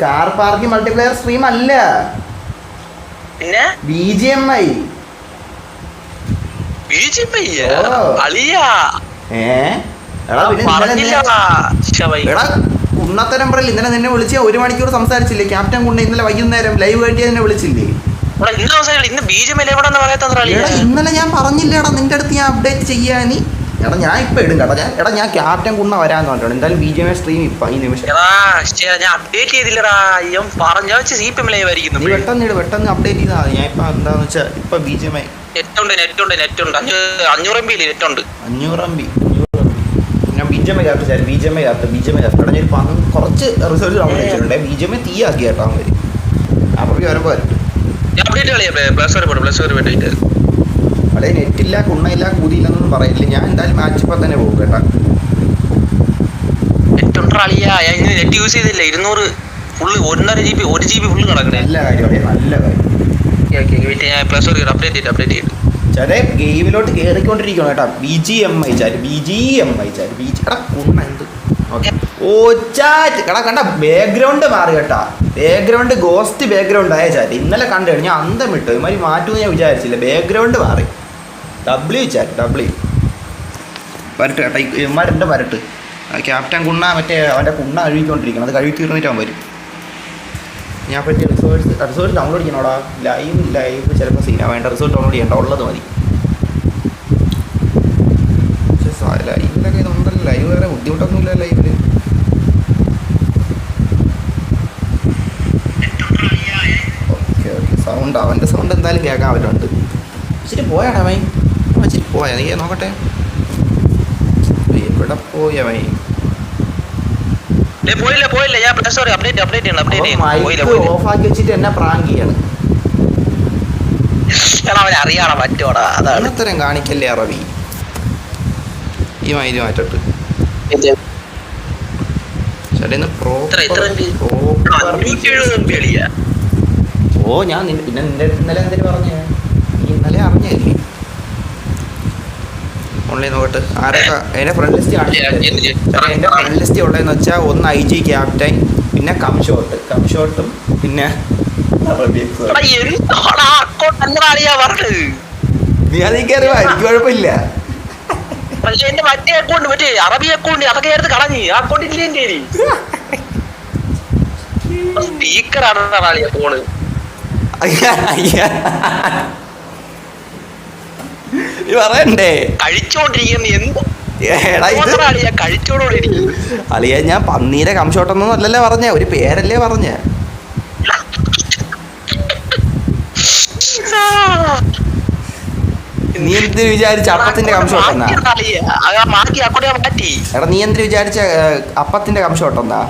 Car parking multiplayer stream അല്ല, പിന്നെ BGMI. കുണ്ണത്തരം പറയില്ല. ഇന്നലെ നിന്നെ വിളിച്ച 1 മണിക്കൂർ സംസാരിച്ചില്ലേ ക്യാപ്റ്റൻ കുണ്ണ? ഇന്നലെ വൈകുന്നേരം ലൈവ് വേണ്ടി തന്നെ വിളിച്ചില്ലേ? ഇന്നലെ ഞാൻ പറഞ്ഞില്ലേടാ നിന്റെ അടുത്ത് ഞാൻ അപ്ഡേറ്റ് ചെയ്യാന്. എടാ ഞാൻ ഇപ്പൊ ഇടും കേട്ടോ. ഞാൻ ക്യാപ്റ്റൻ കുണ്ണ വരാന്ന് പറഞ്ഞോ. എന്തായാലും BGMI സ്ട്രീം ഇപ്പൊ ഈ നിമിഷം പെട്ടെന്ന് അപ്ഡേറ്റ് ചെയ്താൽ മതി. ഞാൻ ഇപ്പൊ എന്താന്ന് വെച്ചാൽ ഇപ്പൊ BGMI 500 MB ഞാൻ BGMI എടാ ഞാൻ കുറച്ച് റിസൾട്ട് ഡൗൺലോഡ് ചെയ്തിട്ടുണ്ട്. BGMI തീയാക്കി കേട്ടോ അവര്. അപ്പൊ വരുമ്പോ അതെ നെറ്റില്ല കുണ്ണയില്ല കൂതിയില്ലെന്നൊന്നും പറയില്ല. ഞാൻ എന്തായാലും മാച്ച് ഇപ്പൊ തന്നെ പോകും കേട്ടാ. നെറ്റ് യൂസ് ചെയ്തില്ല 200 ഫുള്ള് 1.5 GB 1 GB ഫുള്ള് കിടക്കണേ. നല്ല കാര്യം നല്ല കാര്യം. ചേട്ടേ ഗെയിമിലോട്ട് കയറിക്കൊണ്ടിരിക്കണം കേട്ടോ. BGMI എടാ കുണ്ണ എന്ത് ഓ ചാറ്റ് എടാ കണ്ട ബാക്ക്ഗ്രൗണ്ട് മാറി കേട്ടാ. ബാക്ക്ഗ്രൗണ്ട് ഗോസ്റ്റ് ബാക്ക്ഗ്രൗണ്ട് ആയ ചാറ്റ് ഇന്നലെ കണ്ടു. ഞാൻ അന്തം വിട്ടു. ഇമാതിരി മാറ്റുമെന്ന് ഞാൻ വിചാരിച്ചില്ല. ബാക്ക്ഗ്രൗണ്ട് മാറി. W വരട്ട് കേട്ടാ. ഇമാരുടെ വരട്ട്. ക്യാപ്റ്റൻ കുണ്ണ മറ്റേ അവൻ്റെ കുണ്ണ കഴുകിക്കൊണ്ടിരിക്കണം. അത് കഴുകി തീർന്നിട്ട് അവൻ വരും. ഞാൻ പറ്റിയ റിസോഴ്സ് ഡൗൺലോഡ് ചെയ്യണോടാ. ലൈവ് ചിലപ്പോൾ സീനാ വേണ്ട. റിസോഴ്സ് ഡൗൺലോഡ് ചെയ്യണ്ട, ഉള്ളത് മതി. പക്ഷെ ലൈവിലൊക്കെ ഇതുണ്ടല്ലോ. ലൈവ് വേറെ ബുദ്ധിമുട്ടൊന്നുമില്ല ലൈവിൽ. ഓക്കെ സൗണ്ട് അവൻ്റെ സൗണ്ട് എന്തായാലും കേൾക്കാൻ പറ്റുന്നുണ്ട്. ഇച്ചിരി പോയാടാ വൈ ഇച്ചിരി പോയാ നീ നോക്കട്ടെ എവിടെ പോയാ വൈ. ഓഫാക്കി വെച്ചിട്ട് എന്നെ പ്രാങ്ക് ചെയ്യാണ്. അത്തരം കാണിക്കല്ലേ അറബി. ഈ മൈര് മാറ്റിട്ട് ഓ ഞാൻ പിന്നെ നിന്റെ ഇന്നലെ എന്തിനു പറഞ്ഞേ? ഇന്നലെ അറിഞ്ഞല്ലേ ഓൺലൈൻ നോക്കട്ടെ ആരൊക്കെ അതിന്റെ ഫ്രണ്ട് ലിസ്റ്റ് കാണിച്ചു. എൻ്റെ ഫ്രണ്ട് ലിസ്റ്റ് ഉള്ളതെന്ന് വെച്ചാൽ ഒന്ന് IG ക്യാപ്റ്റൻ, പിന്നെ കംഷോട്ടും പിന്നെ നീ അതിൽ കയറി എനിക്ക് കുഴപ്പമില്ല. അറബി അക്കൗണ്ട് അതൊക്കെ എടുത്ത് കളഞ്ഞു. ആ അക്കൗണ്ട് ഇല്ല എന്റെ സ്പീക്കറാണ് ഫോണ്. പറയണ്ടേ കഴിച്ചോണ്ടിരിക്കുന്ന എന്ത് അളിയ ഞാൻ പന്നീരെ കംഷോട്ടൊന്നും അല്ലല്ലേ പറഞ്ഞേ, ഒരു പേരല്ലേ പറഞ്ഞേ. നീ എന്തിനു വിചാരിച്ച അപ്പത്തിന്റെ കംഷോട്ടെന്നാ? എടാ നീ എന്തിനു വിചാരിച്ച അപ്പത്തിന്റെ കംഷോട്ടെന്നാ?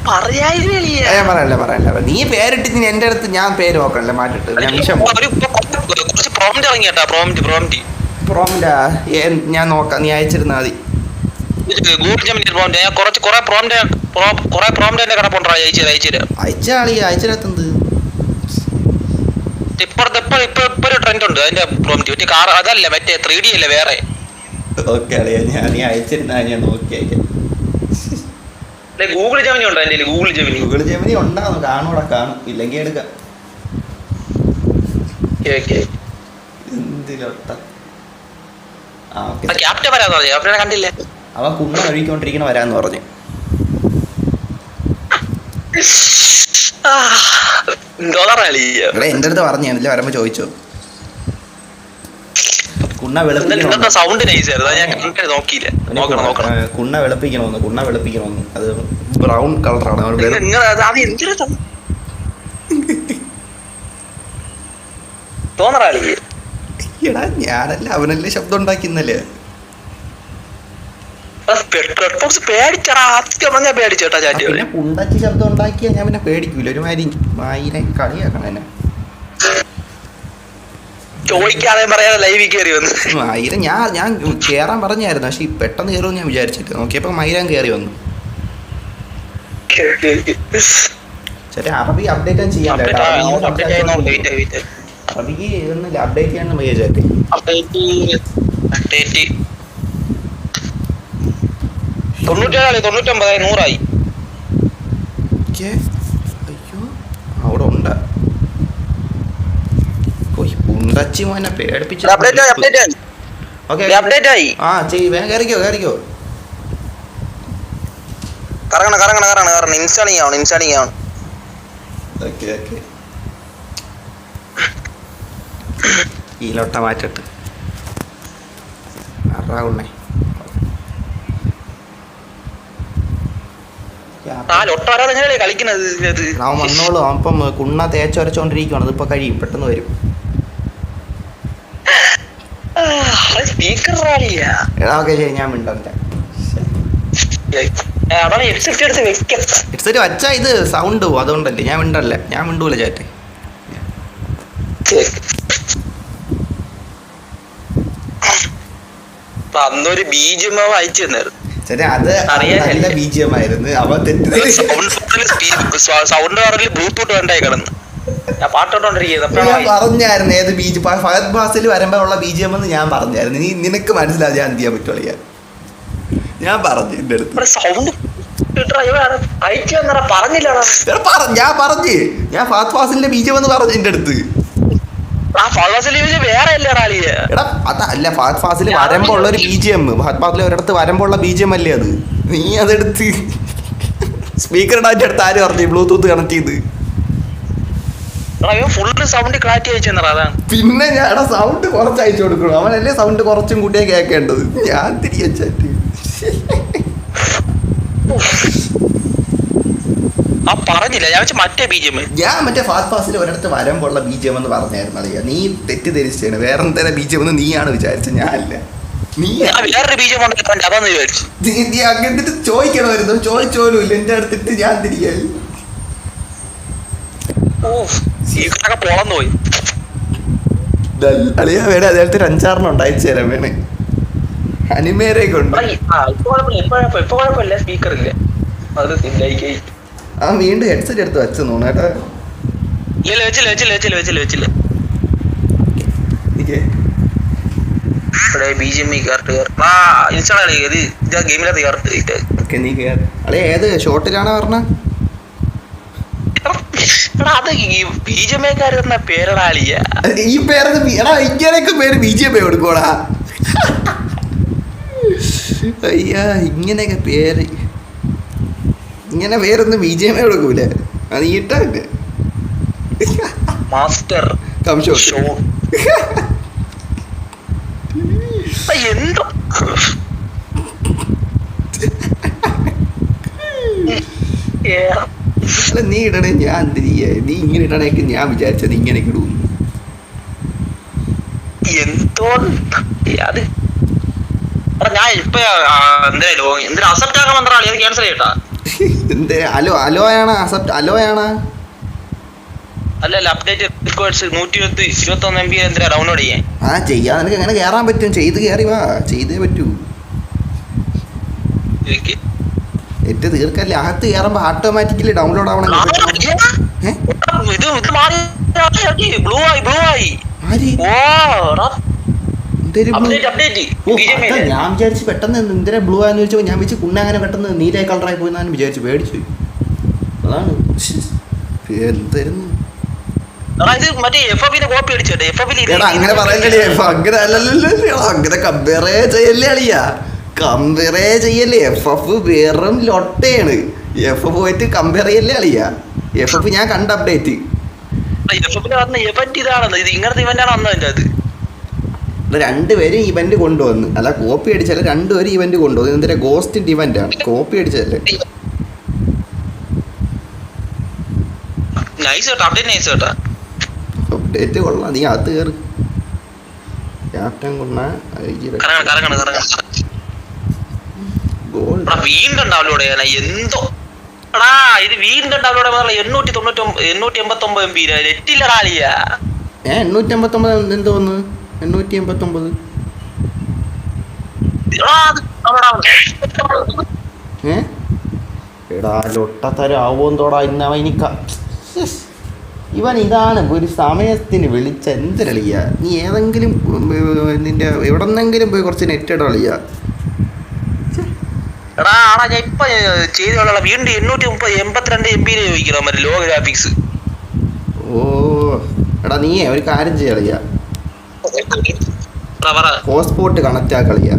പറയല്ല നീ പേരിട്ട് എന്റെ അടുത്ത് ഞാൻ പേര് നോക്കണല്ലേ മാറ്റിട്ട് പ്രോമിന്റാ ഞാൻ നോക്കാം. നീ അയച്ചിരുന്നാ മതി. അയച്ചിടത്തുണ്ട് ട്രെൻഡ് ഉണ്ട് അതിന്റെ പ്രോംപ്റ്റ്. അതല്ല മറ്റേ 3D അല്ലേ വേറെ. ഓക്കെ അളിയാ നീ അയച്ചിരുന്നാ ഞാൻ നോക്കി അയക്കാം. ഗൂഗിൾ ജെമിനി ഉണ്ടോ എന്റെ? ഗൂഗിൾ ജെമിനി ഉണ്ടാകും. കാണൂടാ കാണും. ഇല്ലെങ്കിൽ എടുക്കാം. അവൻ കുണ്ണ കഴിക്കൊണ്ടിരിക്കണ വരാന്ന് പറഞ്ഞു. എന്റെ അടുത്ത് പറഞ്ഞു ഇല്ല വരുമ്പോ ചോദിച്ചോ. കുണ്ണ വെളുപ്പിക്കണമെന്ന് അത് ബ്രൗൺ കളറാണ്. എടാ ഞാനല്ല അവനല്ലേ ശബ്ദം ഉണ്ടാക്കിന്നല്ലേ. പിന്നെ പുണ്ടച്ചി ശബ്ദം ഉണ്ടാക്കിയാ ഞാൻ പിന്നെ പേടിക്കൂല. ഒരുമാതിരി മായിനെ കളിയാക്കണം എന്നെ. ചോദിക്കാതെ പറയാതെ ലൈവിൽ കയറി വന്നു മൈര. ഞാൻ കേറാൻ പറഞ്ഞായിരുന്നു, പക്ഷെ പെട്ടെന്ന് കയറുമെന്ന് ഞാൻ വിചാരിച്ചിട്ട് നോക്കിയപ്പോ മൈരാൻ കയറി വന്നു. ചേട്ടാ അറബി അപ്ഡേറ്റ് ചെയ്യാൻ അറബിക്ക് ഇതൊന്നും അപ്ഡേറ്റ് ചെയ്യാൻ വയ്യ ചേട്ടൻ. 97 99 100 അയ്യോ അവിടെ ഉണ്ട്. ഉണ്ടച്ചി മോനെ പേടിപ്പിച്ചു. അപ്ഡേറ്റ് ആയി. ആ ചെയ്, വേഗം കയറിക്കോ. കറങ്ങണം ഇൻസ്റ്റാളിങ് ആവണം. ഓക്കെ ഈ ലൊട്ട മാറ്റിട്ട് അറാവുണ്ണേ. അവൻ വന്നോളൂ. അപ്പം കുണ്ണ തേച്ചൊരച്ചോണ്ടിരിക്കുവാണ്. ഇതിപ്പോ കഴിയും, പെട്ടെന്ന് വരും. ഓക്കെ ശരി, ഞാൻ മിണ്ടല്ല. ഹെഡ്സെറ്റ് വച്ചാ ഇത് സൗണ്ട് പോവും, അതുകൊണ്ടല്ലേ ഞാൻ മിണ്ടൂല ചേട്ടെ. അന്നൊരു ബീജിയം അയച്ചു തന്നായിരുന്നു. അത് നല്ല ബീജിയമായിരുന്നു. അവൻ സൗണ്ട് പറഞ്ഞില്ല, ബ്ലൂടൂത്ത് വേണ്ടായി കിടന്ന് ഞാൻ പാട്ടോണ്ടിരിക്കുന്നത്. ഞാൻ പറഞ്ഞായിരുന്നു ഏത് ബീജ് ഫഹദ് ഫാസിൽ വരുമ്പോ ഉള്ള ബീജിയം എന്ന് ഞാൻ പറഞ്ഞായിരുന്നു. നിനക്ക് മനസ്സിലാവും ഞാൻ എന്ത് ചെയ്യാൻ പറ്റുള്ളൂ. ഞാൻ പറഞ്ഞു എന്റെ അടുത്ത് സൗണ്ട് ഞാൻ ഫഹദ് ഫാസിലിന്റെ ബീജിയം എന്ന് പറഞ്ഞു എന്റെ അടുത്ത്. എടാ അതല്ല, ഫഹദ് ഫാസിൽ വരുമ്പോ ഉള്ള ഒരു ബീജിയം, ഫഹദ് ഫാസിൽ ഒരിടത്ത് വരുമ്പോ ഉള്ള ബീജിയം അല്ലേ അത്. നീ അതെടുത്ത് സ്പീക്കറിന്റെ അടുത്ത് ആര് പറഞ്ഞു ബ്ലൂടൂത്ത് കണക്ട് ചെയ്ത്? പിന്നെ ഞാൻ സൗണ്ട് കുറച്ച് അയച്ചു കൊടുക്കണം. അവനല്ലേ സൗണ്ട് കുറച്ചും കൂട്ടിയാ കേൾക്കേണ്ടത്. ഞാൻ തിരിച്ചു ഞാൻ മറ്റേ ഫാസ്റ്റ് ഫാസ്റ്റിൽ ഒരിടത്ത് വരുമ്പോ ഉള്ള ബീജിയം എന്ന് പറഞ്ഞായിരുന്നു. അറിയാ, നീ തെറ്റിദ്ധരിച്ചാണ്. വേറെ എന്തെങ്കിലും ബീജിയം എന്ന് നീയാണ് വിചാരിച്ചത്, ഞാനല്ല. നീ അങ്ങനത്തെ ചോദിക്കണമായിരുന്നു. ചോദിച്ചോലും ഇല്ല എന്റെ അടുത്തിട്ട് ഞാൻ തിരികെ അളിയാ വേണേ അദ്ദേഹത്തിന് 5-6 അയച്ചു തരാൻ വേണേ. അനിമേരൊക്കെ ഉണ്ട്. ആ വീണ്ടും ഹെഡ്സെറ്റ് എടുത്ത് വെച്ചു തോന്നേട്ടാ. ഏത് ഷോട്ടിലാണ് പറഞ്ഞ? ഈ പേരത് ഇങ്ങനെയൊക്കെ പേര് ബിജിഎംഐ കൊടുക്കോടാ. അയ്യാ ഇങ്ങനെയൊക്കെ പേര്, ഇങ്ങനെ പേരൊന്നും ബിജിഎംഐ കൊടുക്കൂല. അത് ഈട്ടല്ലേ മാസ്റ്റർ കംഷോ എന്തോ നീ ഇടണേ. ഞാൻ തിരികെ നീ ഇങ്ങനെ ഇടണേക്ക് ഞാൻ വിചാരിച്ചത് ഇങ്ങനെ ഇടും. എന്തോ അത് ഞാൻ ഇപ്പൊ എന്തിനാ അക്സെപ്റ്റ് ആക്കാൻ വന്നാ ക്യാൻസൽ ചെയ്യട്ടാ? എന്തേ അലോയാണ് അക്സെപ്റ്റ് അലോയാണ്? അല്ലല്ല, അപ്ഡേറ്റ് റിക്വയർഡ്സ് 121 MB എന്തിനാ ഡൗൺലോഡ് ചെയ്യാൻ? ആ ചെയ്യാൻ നിനക്ക് എങ്ങനെ കയറാൻ പറ്റും? ചെയ്ത് കയറി വാ, ചെയ്തേ പറ്റൂ. നെറ്റ് തീർക്കല്ലേ, അകത്ത് കയറുമ്പോ ഓട്ടോമാറ്റിക്കലി ഡൗൺലോഡ് ആവണം. ഞാൻ വിചാരിച്ചു പെട്ടെന്ന് എന്തിനാ ബ്ലൂ ആയെന്ന് ചോദിച്ചപ്പോ ഞാൻ വിളിച്ച് കുണ്ണ അങ്ങനെ പെട്ടെന്ന് നീലായി കളറായി പോയി എന്നാണ് വിചാരിച്ചു. പേടിച്ചു. അതാണ് എന്തായിരുന്നു അങ്ങനെ പറയല്ലേ. അങ്ങനെ അല്ലല്ലോ, അങ്ങനെ കമ്പയറേ ചെയ്യല്ലേ അളിയാ, കമ്പയറേ ചെയ്യല്ലേ. FF വെറും ലൊട്ടയാണ്. FF പോയിട്ട് കമ്പയർ ചെയ്യല്ലേ അളിയാ. FF ഞാൻ കണ്ട അപ്ഡേറ്റ് രണ്ടുപേരും ഇവന്റ് കൊണ്ടുവന്ന്, അല്ല കോപ്പി അടിച്ചല്ല, രണ്ടുപേരും ഇവന്റ് കൊണ്ടുവന്നു. എന്തിനാ ഗോസ്റ്റിന്റെ ഇവന്റ് ആണ്, കോപ്പി അടിച്ചല്ലേ. അപ്ഡേറ്റ് കൊള്ളാം. നീ അകത്ത് കയറി ക്യാപ്റ്റൻ കൊണ്ട വീണ്ടും ഡൗൺലോഡ് ചെയ്യാനാ എന്തോ. എടാ ഇത് വീണ്ടും ഡൗൺലോഡ് 889 MB നെറ്റില്ലടാ. 889 എന്തോന്ന് 889 എടാ ലൊട്ടത്തരം ആവോന്തോടാ ഇന്നവ എനിക്ക. ഇവൻ ഇതാണ് ഒരു സമയത്തിന് വിളിച്ച എന്തിനളിയ. നീ ഏതെങ്കിലും നിന്റെ എവിടെന്നെങ്കിലും പോയി കുറച്ച് നെറ്റ് ഇടളിയ. എടാ ഞാൻ ഇപ്പൊ ചെയ്തുള്ള വീണ്ടും 882 MB ചോദിക്കണം മറ്റേ ലോ ഗ്രാഫിക്സ്. ഓ എടാ നീ ഒരു കാര്യം ചെയ്യാ, ഹോട്ട്സ്പോട്ട് കണക്റ്റ് ആ കളിയാ.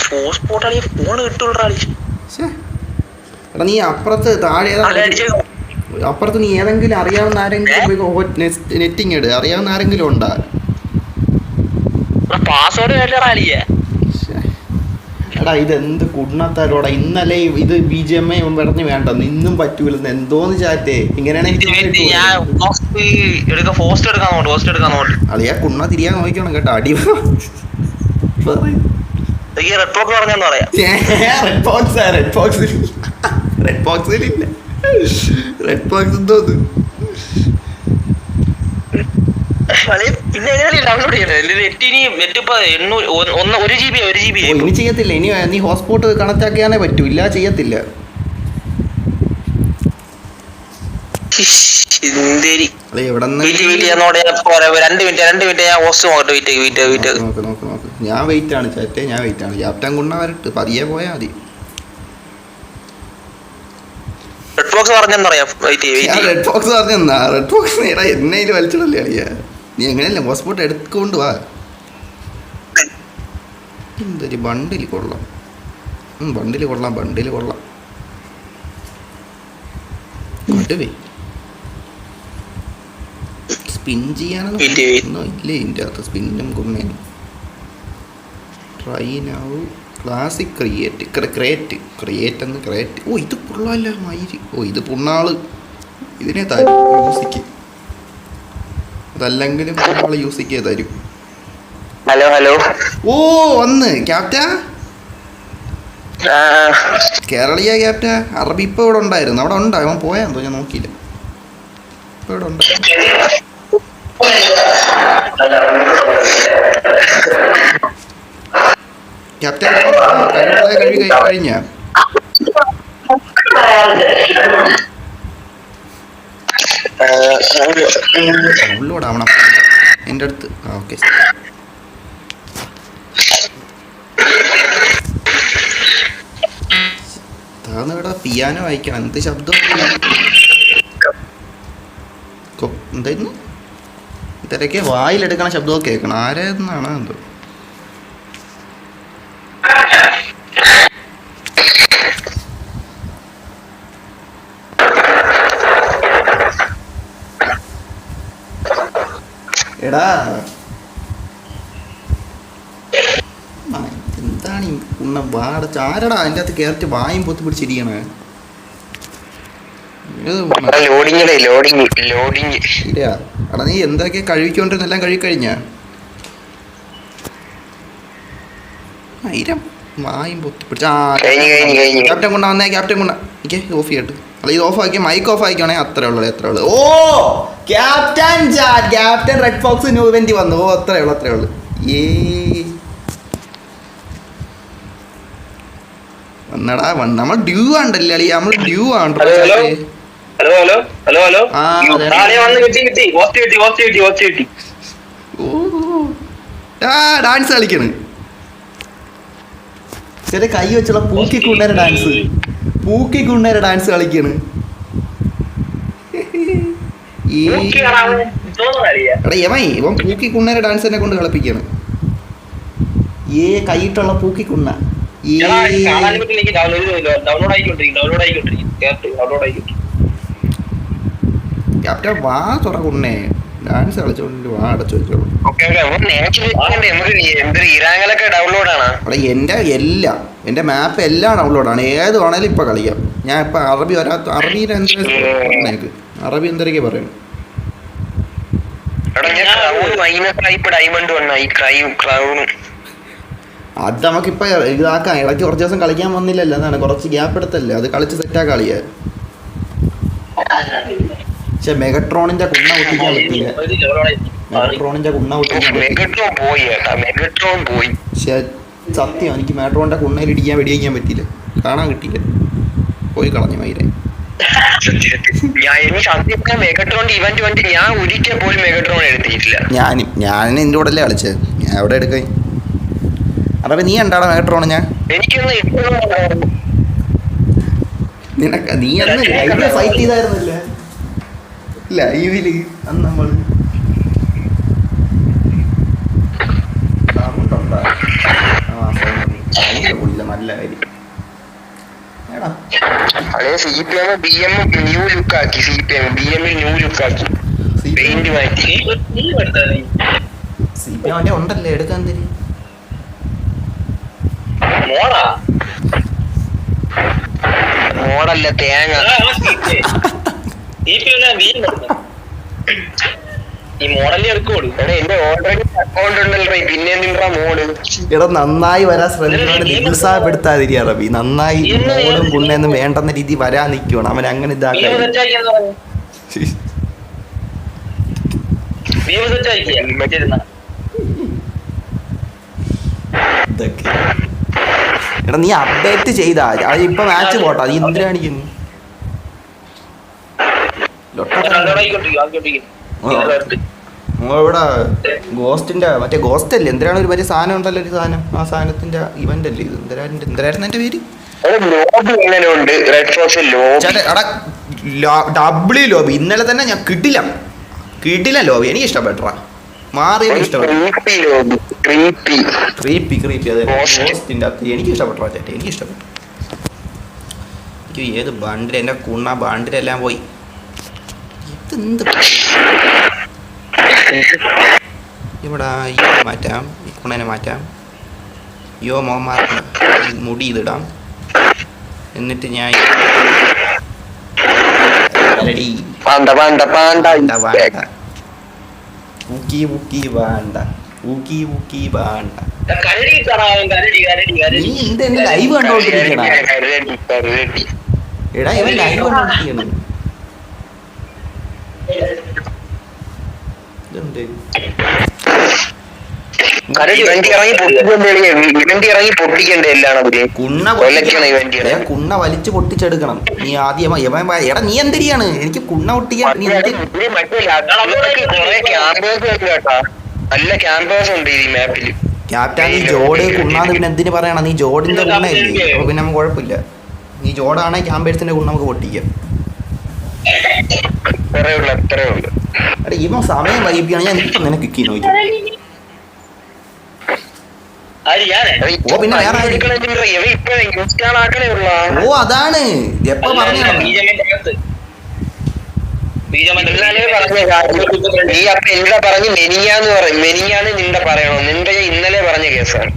ഫോൺ കിട്ടുള്ളൂ. എടാ നീ അപ്പുറത്ത് താഴെ അപ്പുറത്ത് നീ ഏതെങ്കിലും അറിയാവുന്ന ആരെങ്കിലും നെറ്റിങ് ഇട്, അറിയാവുന്ന ആരെങ്കിലും ഉണ്ടാ? പാസ്വേഡ് എടാ ഇതെന്ത് കുണ്ണത്താലോടാ, ഇന്നലെ ഇത് BGMI പറഞ്ഞ് വേണ്ടെന്ന്, ഇന്നും പറ്റൂലെന്ന് എന്തോന്ന് ചാറ്റേ. ഇങ്ങനെയാണെങ്കിൽ അളിയാ കുണ്ണ തിരിയാൻ നോക്കണം കേട്ടോ, അടി റെഡ് ബോക്സിലില്ല, റെഡ് ബോക്സ് എന്തോന്ന്. പിന്നെ ഡൗൺലോഡ് ഇനി ചെയ്യത്തില്ല, ഇനി നീ ഹോട്ട്സ്പോട്ട് കണക്ട് ആക്കിയാനേ പറ്റൂ, ഇല്ല ചെയ്യത്തില്ല. ഞാൻ വെയിറ്റ് ആണ് ചാറ്റേ, ഞാൻ വെയിറ്റ് ആണ്. ക്യാപ്റ്റൻ കുണ്ണ വരട്ട്, പതിയെ പോയാ മതി. റെഡ് ബോക്സ് പറഞ്ഞെന്നാ, റെഡ് ബോക്സ് പറഞ്ഞെന്നാ, റെഡ് ബോക്സ് എടാ എന്നെ ഇതിൽ വലിച്ചിടല്ലേ അളിയാ. നീ എങ്ങനെയല്ലേ ഹോട്ട്സ്പോട്ട് എടുക്കൊണ്ട് വാ. എന്തൊരു ബണ്ടില് കൊള്ളാം, ബണ്ടില് കൊള്ളാം, ബണ്ടില് കൊള്ളാം. കണ്ടുവേ സ്പിൻ ചെയ്യാനൊന്നും ഇല്ലേ ഇതിൻ്റെ അകത്ത്, സ്പിന്നും കുമ്മേനും. ട്രൈ നൗ ക്ലാസിക് ക്രിയേറ്റ് എന്ന് ക്രിയേറ്റ്. ഓ ഇത് പുള്ളല്ല മയിര്, ഓ ഇത് പുണ്ണാള്, ഇതിനെ തരും മ്യൂസിക്ക്. അതല്ലെങ്കിലും പുണ്ണാള് മ്യൂസിക്ക് തരും. Hello hello. ഓ വന്ന് ക്യാപ്റ്റ, കേരളീയ ക്യാപ്റ്റ. അറബി ഇപ്പൊ ഇവിടെ ഉണ്ടായിരുന്നു, അവിടെ ഉണ്ടാ, അവൻ പോയാന്തോ ഞാൻ നോക്കിയില്ല. ഇപ്പൊ ഇവിടെ ഉണ്ടായിരുന്നു. ക്യാപ്റ്റൻ കഴിഞ്ഞ ഡൗൺലോഡ് ആവണം എൻ്റെ അടുത്ത്. ഓക്കെ താന്നിവിടെ പിയാനോ വായിക്കണം, എന്ത് ശബ്ദം എന്തായിരുന്നു, ഇതരൊക്കെ വായിലെടുക്കണ ശബ്ദമൊക്കെ കേൾക്കണം. ആരാന്നാണ് എന്തോ. എടാ എന്താണ് ഉണ്ണ വാടച്ച, ആരടാ അതിൻ്റെ അകത്ത് കയറിട്ട് വായും പൊത്തി പിടിച്ചിരിക്കണേ. എടാ നീ എന്തൊക്കെ കഴിവിക്കൊണ്ടിരുന്നെല്ലാം കഴുകിക്കഴിഞ്ഞ ആയിരം വായും പൊത്തി പിടിച്ച. ക്യാപ്റ്റൻ കൊണ്ടാ വന്നേ, ക്യാപ്റ്റൻ കൊണ്ടാ എനിക്ക് ഓഫ് ചെയ്യട്ട്. അല്ല ഇത് ഓഫ് ആക്കി, മൈക്ക് ഓഫ് ആക്കിയാണെ അത്രേ ഉള്ളൂ, എത്ര ഉള്ളു. ഓ captain captain red fox new event വന്നു. ഓ അത്രേ ഉള്ളു, അത്രേ ഉള്ളു. ഏ വന്നടാ നമ്മൾ ഡ്യൂ ആണ്ടല്ലേ അളി, നമ്മൾ ഡ്യൂ ആണ്. ഡാൻസ് കളിക്കണ്, ചെറിയ കൈ വെച്ചുള്ള പൂക്കിക്കൊണ്ടേര ഡാൻസ്, പൂക്കിക്കൊണ്ടേര ഡാൻസ് കളിക്കണ്. എടാ ഇവൻ പൂക്കിക്കുന്നേരെ ഡാൻസ് എന്നെ കൊണ്ട് കളിപ്പിക്കാണ്. ഏ കൈയിട്ടുള്ള പൂക്കിക്കുന്ന ക്യാപ്റ്റൻ വാ തുറക്കുന്നേ, ഡാൻസ് കളിച്ചോണ്ട് വാ അടച്ചു വെച്ചോളൂ. അവിടെ എൻ്റെ എല്ലാം, എൻ്റെ മാപ്പ് എല്ലാം ഡൗൺലോഡാണ്, ഏത് വേണേലും ഇപ്പൊ കളിക്കാം. ഞാൻ ഇപ്പൊ അറബി അറബിയിൽ എന്തൊക്കെ അറബി എന്തൊക്കെ പറയണം. അത് നമുക്കിപ്പോ ഇതാക്കാം, ഇടയ്ക്ക് കുറച്ച് ദിവസം കളിക്കാൻ വന്നില്ലല്ലോ, എന്താണ് കുറച്ച് ഗ്യാപ്പ് എടുത്തല്ലേ, അത് കളിച്ച് സെറ്റാ കളിയാ. പക്ഷെ മെഗട്രോണിന്റെ കുണ്ണ പൊട്ടിക്കാൻ പറ്റില്ല, മെഗട്രോണിന്റെ കുണ്ണ പൊട്ടിക്കാൻ പക്ഷെ സത്യം എനിക്ക് മെഗട്രോണിന്റെ കുണ്ണയിൽ ഇടിക്കാൻ വെടിവെക്കാൻ പറ്റില്ല, കാണാൻ കിട്ടിയില്ല, പോയി കളഞ്ഞു മൈരെ. ഞാൻ എൻ്റെ കൂടെ അല്ലേ കളിച്ചത്, ഞാൻ എവിടെ എടുക്കാൻ. അറബി നീ ഉണ്ടാടാ മേട്രോണ് ഞാൻ എനിക്കൊന്ന് നിനക്ക് നീ അന്ന് ലൈവില് ഫൈറ്റ് ചെയ്തായിരുന്നില്ല ലൈവില് അന്ന് നമ്മള് നല്ല കാര്യം എടാ CPM BM ന്യൂ ലുക്ക് ആക്കി CPM BM ന്യൂ ലുക്ക് ആക്കി പെയിന്റ് മാറ്റി CPM ഉണ്ടല്ലേ എടുക്കാൻ തരും മോഡല്ല തേങ്ങ ഈ മോഡലിൽ എടുക്കോളൂ എടാ എന്റെ ഓൾറെഡി അക്കൗണ്ട് ഉണ്ടല്ലോ പിന്നെ നിന്റെ മോഡ് എടാ നന്നായി വരാൻ ശ്രമിക്കുന്നവരെ നിരുത്സാഹപ്പെടുത്താതിരി അറബി നന്നായി മോഡും ഗുണ്ണൊന്നും വേണ്ടെന്ന രീതി വരാൻ നിൽക്കണം അവൻ അങ്ങനെ ഇതാക്കാൻ ഇതൊക്കെ എടാ നീ അപ്ഡേറ്റ് ചെയ്താ അത് ഇപ്പൊ മാച്ച് പോട്ടാ അത് എന്തിനാ കാണിക്കുന്നു ഇവിടെ ഗോസ്റ്റിന്റെ മറ്റേ ഗോസ്റ്റ് അല്ലേ എന്തിനാണ് ഒരു വലിയ സാധനം ഉണ്ടല്ലോ ഒരു സാധനം ആ സാധനത്തിന്റെ ഇവന്റ് അല്ലേ ഇത് എന്തിനായിരുന്നു എന്റെ പേര് ഡബ്ല്യു ലോബി ഇന്നലെ തന്നെ ഞാൻ കിട്ടില്ല ലോബി എനിക്ക് ഇഷ്ടപ്പെട്ട മാറിയ ഇഷ്ടപ്പെട്ടു അതെ ഗോസ്റ്റിന്റെ അകത്ത് എനിക്ക് ഇഷ്ടപ്പെട്ടു ചേട്ടാ എനിക്ക് ഇഷ്ടപ്പെട്ടു എനിക്ക് ഏത് ബണ്ടിൽ എന്റെ കുണ്ണ ബണ്ടിലെല്ലാം പോയി ഇതെന്ത് ഇവിടെ ഈ മാറ്റാം ഈ കുണ്ണനെ മാറ്റാം യോ മോമാർ മുടി ഇതിടാം എന്നിട്ട് ഞാൻ നീ എന്തെന്നെ ലൈവ് കണ്ടോണ്ടിരിക്കണ എടാ ഇവൻ ലൈവ് കണ്ടോണ്ടിരിക്കണം കുണ്ണ വലിച്ചു പൊട്ടിച്ചെടുക്കണം നീ ആദ്യം എടാ നീ എന്തിരിയാണ് എനിക്ക് കുണ്ണ പൊട്ടിക്കാൻ നല്ല ക്യാമ്പസ് ഉണ്ട് ഈ മാപ്പിൽ ക്യാപ്റ്റൻ നീ ജോഡ് കുണ്ണാന്ന് പിന്നെ എന്തിനു പറയണം നീ ജോഡിന്റെ കുണ്ണയില്ലേ അപ്പൊ പിന്നെ നമുക്ക് കുഴപ്പമില്ല നീ ജോഡാണെങ്കിൽ ക്യാമ്പേഴ്സിന്റെ കുണ്ണ നമുക്ക് പൊട്ടിക്കാം എടാ ഇവൻ സമയം വൈകിയാണ് ഞാൻ ഇപ്പൊ നിനക്ക് കിക്കി നോക്കി ഓ പിന്നെ വേറെ ഓ അതാണ് എപ്പ പറഞ്ഞു നീ അപ്പൊ എന്നോട് പറഞ്ഞ് മെനിയാന്ന് നിന്റെ പറയണോ നിന്റെ ഇന്നലെ പറഞ്ഞ കേസാണ്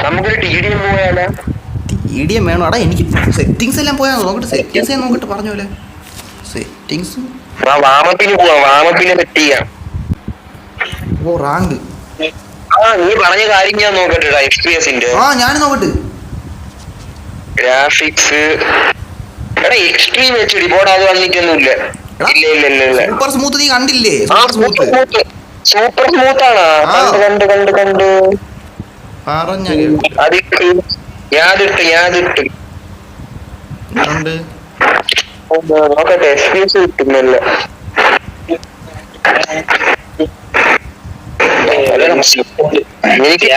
നമുക്കൊരു TDM പോയാലോ TDM വേണോ എടാ എനിക്ക് സെറ്റിങ്സ് എല്ലാം പോയാ നോക്കട്ടെ സെറ്റിങ്സ് നോക്കിട്ട് പറഞ്ഞോലെ സെറ്റിങ്സ് വാമപ്പിന് പോവാം വാമപ്പിനെ സെറ്റ് ചെയ്യാം ഓ റാങ്ക് നീ പറഞ്ഞ കാര്യം ഞാൻ നോക്കട്ടെ FPS-ന്റെ ഞാൻ നോക്കട്ടെ ഗ്രാഫിക്സ് എടാ എക്സ്ട്രീം വെച്ചടി പോടാ അത് വന്നിട്ടൊന്നുമില്ല ഇല്ല സൂപ്പർ സ്മൂത്ത് നീ കണ്ടില്ലേ സൂപ്പർ സ്മൂത്ത് ആണ് കണ്ട് പറഞ്ഞ ഞാതിട്ട് നോക്കട്ടെ FPS കിട്ടുന്നല്ല എനിക്ക്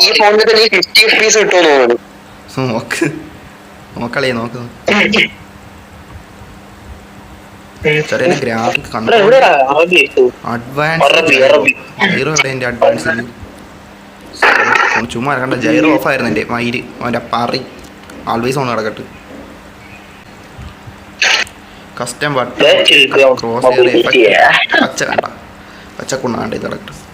ഈ ഫോണിൽ നീ 50 FPS കിട്ടുമെന്ന് തോന്നുന്നു നോക്കളേ നോക്ക് ചെറിയ ഗ്രാഫിക് അഡ്വാൻസ് ചുമ്മാ കണ്ട ജൈറോ ഓഫ് ആയിരുന്നു എൻ്റെ മയില് അവൻ്റെ പറി ആൾവേസ് ഓൺ കിടക്കട്ട് കസ്റ്റം ബട്ടൺ ക്രോസ് പച്ച കണ്ട പച്ചക്കുണ്ണ കണ്ട ഇത് കിടക്കട്ടെ